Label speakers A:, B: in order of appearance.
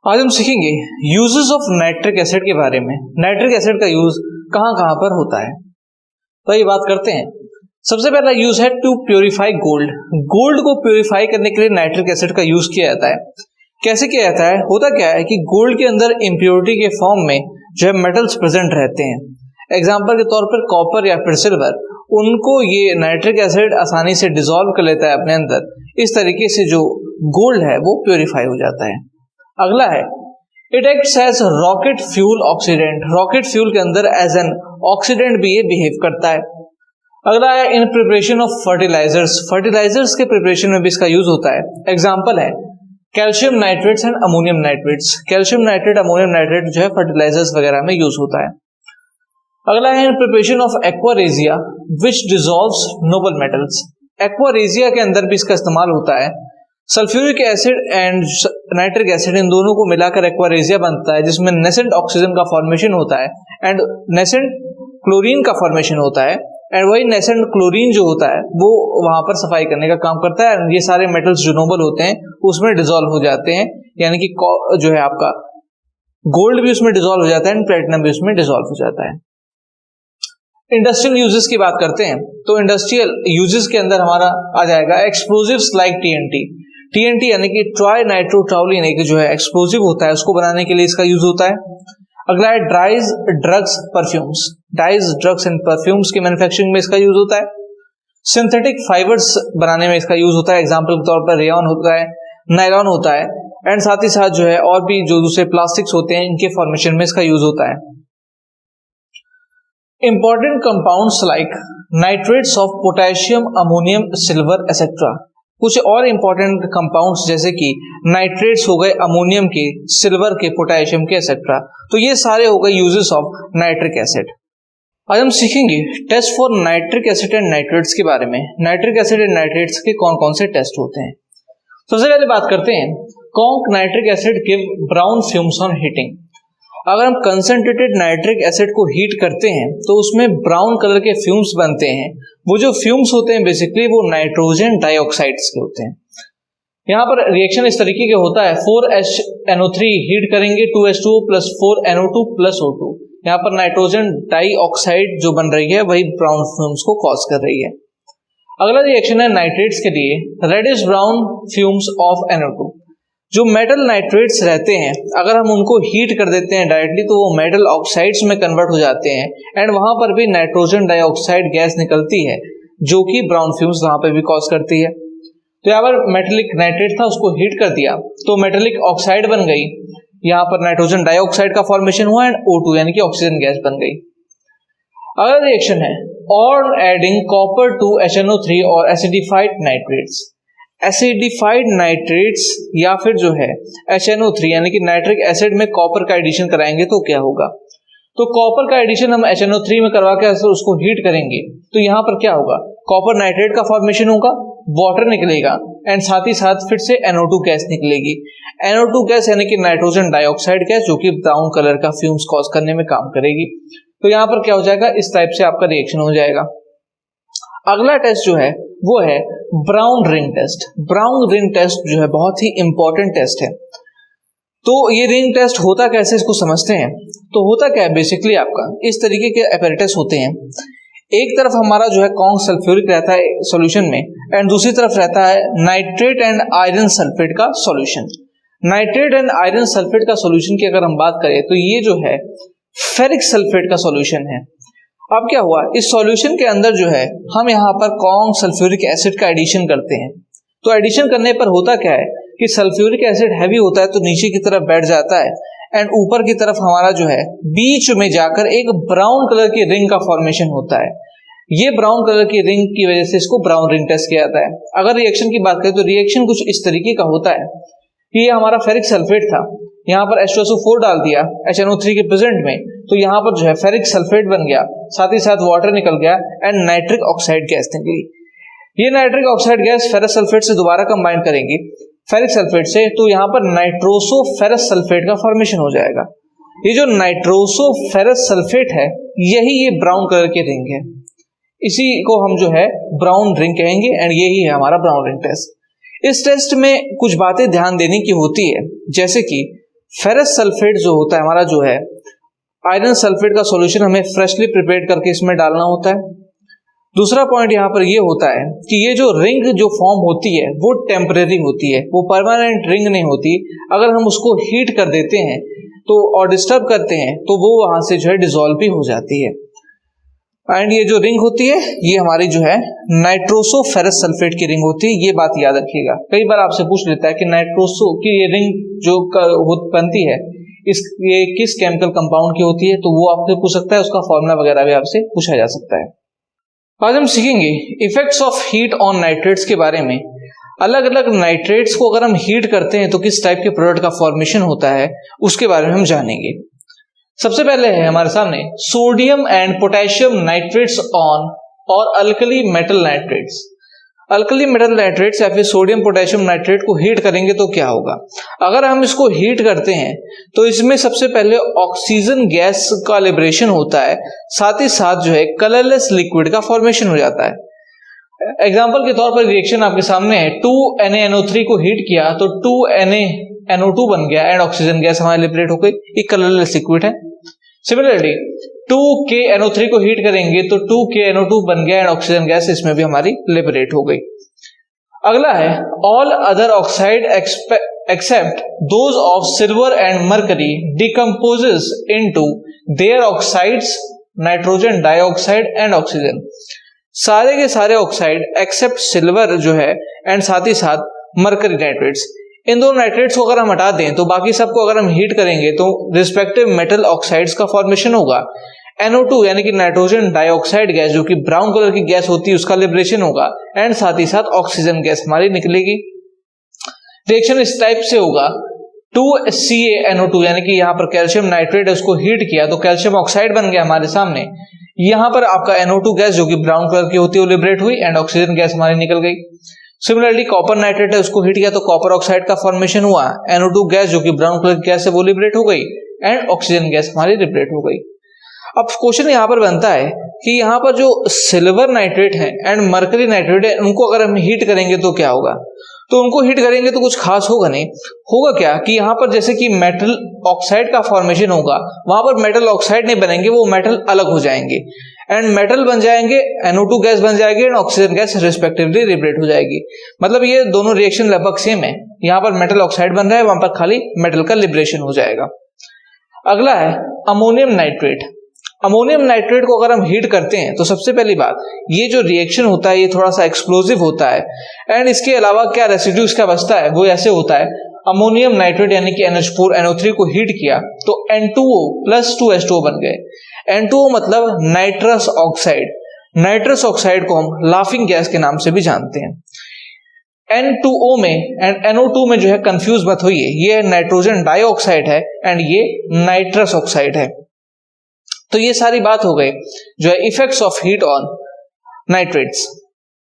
A: आज हम सीखेंगे यूजेस ऑफ नाइट्रिक एसिड के बारे में। नाइट्रिक एसिड का यूज कहां कहां पर होता है, तो ये बात करते हैं। सबसे पहला यूज है टू प्योरीफाई गोल्ड। गोल्ड को प्योरीफाई करने के लिए नाइट्रिक एसिड का यूज किया जाता है। कैसे किया जाता है? होता क्या है कि गोल्ड के अंदर इम्प्योरिटी के फॉर्म में जो है मेटल्स प्रेजेंट रहते हैं। एग्जाम्पल के तौर पर कॉपर या फिर सिल्वर, उनको ये नाइट्रिक एसिड आसानी से डिसॉल्व कर लेता है अपने अंदर। इस तरीके से जो गोल्ड है वो प्योरीफाई हो जाता है। अगला है it acts as rocket fuel oxidant. Rocket fuel के अंदर एज एन ऑक्सीडेंट भी ये बिहेव करता है। अगला है in preparation of fertilizers. Fertilizers के प्रिपरेशन में भी इसका यूज होता है। एग्जाम्पल है calcium nitrates and ammonium nitrates. Calcium nitrate, ammonium nitrate जो है फर्टिलाइजर्स वगैरह में यूज होता है। अगला है in preparation of aqua regia which dissolves noble metals. Aqua regia के अंदर भी इसका इस्तेमाल होता है। Sulphuric acid and nitric acid, इन दोनों को मिलाकर एक्वारेजिया बनता है, जिसमें नेसेंट ऑक्सीजन का फॉर्मेशन होता है एंड नेसेंट क्लोरीन का फॉर्मेशन होता है। एंड वही नेसेंट क्लोरीन जो होता है वो वहां पर सफाई करने का काम करता है। ये सारे मेटल्स जो नोबल होते हैं उसमें डिसॉल्व हो जाते हैं, यानी कि जो है आपका गोल्ड भी उसमें डिसॉल्व हो जाता है एंड प्लेटिनम भी उसमें डिसॉल्व हो जाता है। इंडस्ट्रियल यूजेस की बात करते हैं तो इंडस्ट्रियल यूजेस के अंदर हमारा आ जाएगा एक्सप्लोजिव्स लाइक टीएनटी। टीएनटी यानी कि ट्राई नाइट्रोटाउलिन एक जो है एक्सप्लोजिव होता है, उसको बनाने के लिए इसका यूज होता है। अगला है dyes drugs perfumes. Dyes drugs and perfumes की मैन्युफैक्चरिंग में इसका यूज होता है। सिंथेटिक फाइबर्स बनाने में इसका यूज होता है। एग्जाम्पल के तौर पर रेयॉन होता है, नायलॉन होता है एंड साथ ही साथ जो है और भी जो दूसरे प्लास्टिक्स होते हैं इनके फॉर्मेशन में इसका यूज होता है। Important compounds like nitrates of potassium, ammonium, silver etcetera. कुछ और इंपॉर्टेंट कंपाउंड्स जैसे कि नाइट्रेट्स हो गए अमोनियम के, सिल्वर के, पोटेशियम के एसेट्रा। तो ये सारे हो गए यूजेस ऑफ नाइट्रिक एसिड। आज हम सीखेंगे test for nitric acid and nitrates के बारे में। नाइट्रिक एसिड एंड नाइट्रेट्स के कौन कौन से टेस्ट होते हैं। सबसे पहले बात करते हैं conc nitric acid give brown fumes on heating. अगर हम कंसंट्रेटेड नाइट्रिक एसिड को हीट करते हैं तो उसमें ब्राउन कलर के फ्यूम्स बनते हैं। वो जो फ्यूम्स होते हैं बेसिकली वो नाइट्रोजन डाइऑक्साइड्स के होते हैं। यहाँ पर रिएक्शन इस तरीके का होता है 4HNO3 हीट करेंगे 2H2O plus 4NO2 plus O2। यहाँ पर नाइट्रोजन डाइऑक्साइड जो बन रही है वही ब्राउन फ्यूम्स को कॉज कर रही है। अगला रिएक्शन है नाइट्रेट्स के लिए reddish brown fumes of NO2। जो मेटल नाइट्रेट्स रहते हैं अगर हम उनको हीट कर देते हैं डायरेक्टली तो वो मेटल ऑक्साइड्स में कन्वर्ट हो जाते हैं एंड वहां पर भी नाइट्रोजन डाइऑक्साइड गैस निकलती है जो कि ब्राउन फ्यूम्स वहां पर भी कॉज करती है। तो यहाँ पर मेटेलिक नाइट्रेट था, उसको हीट कर दिया तो मेटेलिक ऑक्साइड बन गई, यहाँ पर नाइट्रोजन डाइऑक्साइड का फॉर्मेशन हुआ एंड O2 यानी कि ऑक्सीजन गैस बन गई। अगला रिएक्शन है और एडिंग कॉपर टू HNO3 और एसिडिफाइड नाइट्रेट्स। एसिडिफाइड नाइट्रेट्स या फिर जो है HNO3 यानी कि नाइट्रिक एसिड में कॉपर का एडिशन कराएंगे तो क्या होगा। तो कॉपर का एडिशन हम HNO3 में करवा के उसको हीट करेंगे तो यहाँ पर क्या होगा, कॉपर नाइट्रेट का फॉर्मेशन होगा, वाटर निकलेगा एंड साथ ही साथ फिर से NO2 गैस निकलेगी। NO2 गैस यानी कि नाइट्रोजन डाइऑक्साइड गैस जो कि ब्राउन कलर का फ्यूम्स कॉज करने में काम करेगी। तो यहाँ पर क्या हो जाएगा, इस टाइप से आपका रिएक्शन हो जाएगा। अगला टेस्ट जो है वो है brown ring test. Brown ring test जो है बहुत ही इंपॉर्टेंट टेस्ट है। तो ये रिंग टेस्ट होता कैसे इसको समझते हैं। तो होता क्या है बेसिकली आपका इस तरीके के अपैरेटस होते हैं। एक तरफ हमारा जो है कॉन्क सल्फ्यूरिक रहता है सॉल्यूशन में एंड दूसरी तरफ रहता है नाइट्रेट एंड आयरन सल्फेट का solution. Nitrate and iron sulphate का सॉल्यूशन की अगर हम बात करें तो ये जो है फेरिक सल्फेट का सॉल्यूशन है। अब क्या हुआ, इस सॉल्यूशन के अंदर जो है हम यहाँ पर कॉन्क सल्फ्यूरिक एसिड का एडिशन करते हैं। तो एडिशन करने पर होता क्या है कि सल्फ्यूरिक एसिड हैवी होता है तो नीचे की तरफ बैठ जाता है एंड ऊपर की तरफ हमारा जो है बीच में जाकर एक ब्राउन कलर की रिंग का फॉर्मेशन होता है। ये ब्राउन कलर की रिंग की वजह से इसको ब्राउन रिंग टेस्ट किया जाता है। अगर रिएक्शन की बात करें तो रिएक्शन कुछ इस तरीके का होता है कि ये हमारा फेरिक सल्फेट था, यहाँ पर H2SO4 डाल दिया HNO3 के प्रेजेंट में तो यहाँ पर जो है फेरिक सल्फेट बन गया, साथ ही साथ वाटर निकल गया एंड नाइट्रिक ऑक्साइड गैस निकली। ये nitric oxide gas ferrous sulphate से दोबारा कंबाइन करेंगे फेरिक सल्फेट से तो यहाँ पर नाइट्रोसो फेरस सल्फेट का फॉर्मेशन हो जाएगा। ये जो नाइट्रोसो फेरस सल्फेट है यही ये ब्राउन कलर की रिंग है, इसी को हम जो है ब्राउन रिंग कहेंगे एंड यही है हमारा ब्राउन रिंग टेस्ट। इस टेस्ट में कुछ बातें ध्यान देने की होती है, जैसे कि फेरस सल्फेट जो होता है हमारा जो है आयरन सल्फेट का सॉल्यूशन हमें फ्रेशली प्रिपेयर करके इसमें डालना होता है। दूसरा पॉइंट यहाँ पर ये होता है कि ये जो रिंग जो फॉर्म होती है वो टेम्परेरी होती है, वो परमानेंट रिंग नहीं होती। अगर हम उसको हीट कर देते हैं तो और डिस्टर्ब करते हैं तो वो वहां से जो है डिसॉल्व भी हो जाती है। एंड ये जो रिंग होती है ये हमारी जो है नाइट्रोसो फेरस सल्फेट की रिंग होती है, ये बात याद रखिएगा। कई बार आपसे पूछ लेता है कि नाइट्रोसो की ये रिंग जो बनती है ये किस केमिकल कंपाउंड की होती है, तो वो आपसे पूछ सकता है, उसका फॉर्मूला वगैरह भी आपसे पूछा जा सकता है। आज हम सीखेंगे effects of heat on nitrates के बारे में। अलग अलग नाइट्रेट्स को अगर हम हीट करते हैं तो किस टाइप के प्रोडक्ट का फॉर्मेशन होता है उसके बारे में हम जानेंगे। सबसे पहले है हमारे सामने sodium and potassium nitrates on और alkali metal nitrates. Alkali metal nitrates या फिर सोडियम पोटेशियम नाइट्रेट को हीट करेंगे तो क्या होगा। अगर हम इसको हीट करते हैं तो इसमें सबसे पहले ऑक्सीजन गैस का लिबरेशन होता है, साथ ही साथ जो है कलरलेस लिक्विड का फॉर्मेशन हो जाता है। एग्जांपल के तौर पर रिएक्शन आपके सामने है, 2NaNO3 को हीट किया तो 2NaNO2 बन गया एंड ऑक्सीजन गैस हमारी लिबरेट हो गई, ये कलरलेस लिक्विड है। सिमिलरली 2KNO3 को हीट करेंगे तो 2KNO2 बन गया एंड ऑक्सीजन गैस इसमें भी हमारी लिबरेट हो गई। अगला है all other oxide except those of silver and mercury decomposes into their oxides nitrogen dioxide and oxygen. सारे के सारे ऑक्साइड एक्सेप्ट सिल्वर जो है एंड साथ ही साथ मरकरी नाइट्रेट्स, इन दोनों नाइट्रेट्स को अगर हम हटा दें तो बाकी सबको अगर हम हीट करेंगे तो रिस्पेक्टिव मेटल ऑक्साइड्स का फॉर्मेशन होगा। NO2 यानी कि नाइट्रोजन डाइऑक्साइड गैस जो कि ब्राउन कलर की गैस होती है उसका लिबरेशन होगा एंड साथ ही साथ ऑक्सीजन गैस हमारी निकलेगी। रिएक्शन इस टाइप से होगा, 2CaNO2 यानी कि यहाँ पर कैल्शियम नाइट्रेट है उसको हीट किया तो कैल्शियम ऑक्साइड बन गया हमारे सामने। यहाँ पर आपका NO2 गैस जो कि ब्राउन कलर की होती है वो लिबरेट हुई एंड ऑक्सीजन गैस हमारी निकल गई। सिमिलरली कॉपर नाइट्रेट है उसको हीट किया तो कॉपर ऑक्साइड का फॉर्मेशन हुआ, NO2 गैस जो कि ब्राउन कलर की गैस है वो लिबरेट हो गई एंड ऑक्सीजन गैस हमारी लिबरेट हो गई। अब क्वेश्चन यहाँ पर बनता है कि यहाँ पर जो सिल्वर नाइट्रेट है एंड मरकरी नाइट्रेट है उनको अगर हम हीट करेंगे तो क्या होगा। तो उनको हीट करेंगे तो कुछ खास होगा नहीं, होगा क्या कि यहाँ पर जैसे कि मेटल ऑक्साइड का फॉर्मेशन होगा वहां पर मेटल ऑक्साइड नहीं बनेंगे, वो मेटल अलग हो जाएंगे एंड मेटल बन जाएंगे, NO2 गैस बन जाएगी and oxygen gas respectively liberate हो जाएगी। मतलब ये दोनों रिएक्शन लगभग सेम है, यहाँ पर मेटल ऑक्साइड बन रहा है वहां पर खाली मेटल का लिबरेशन हो जाएगा। अगला है अमोनियम नाइट्रेट। अमोनियम नाइट्रेट को अगर हम हीट करते हैं तो सबसे पहली बात ये जो रिएक्शन होता है ये थोड़ा सा एक्सप्लोजिव होता है एंड इसके अलावा क्या रेसिड्यू इसका बचता है वो ऐसे होता है, अमोनियम नाइट्रेट यानी कि NH4NO3 को हीट किया तो N2O प्लस 2H2O बन गए। N2O मतलब नाइट्रस ऑक्साइड, नाइट्रस ऑक्साइड को हम लाफिंग गैस के नाम से भी जानते हैं। N2O में एंड NO2 में जो है कंफ्यूज मत होइए, ये नाइट्रोजन डाइऑक्साइड है एंड ये नाइट्रस ऑक्साइड है। तो ये सारी बात हो गई जो है effects of heat on nitrates.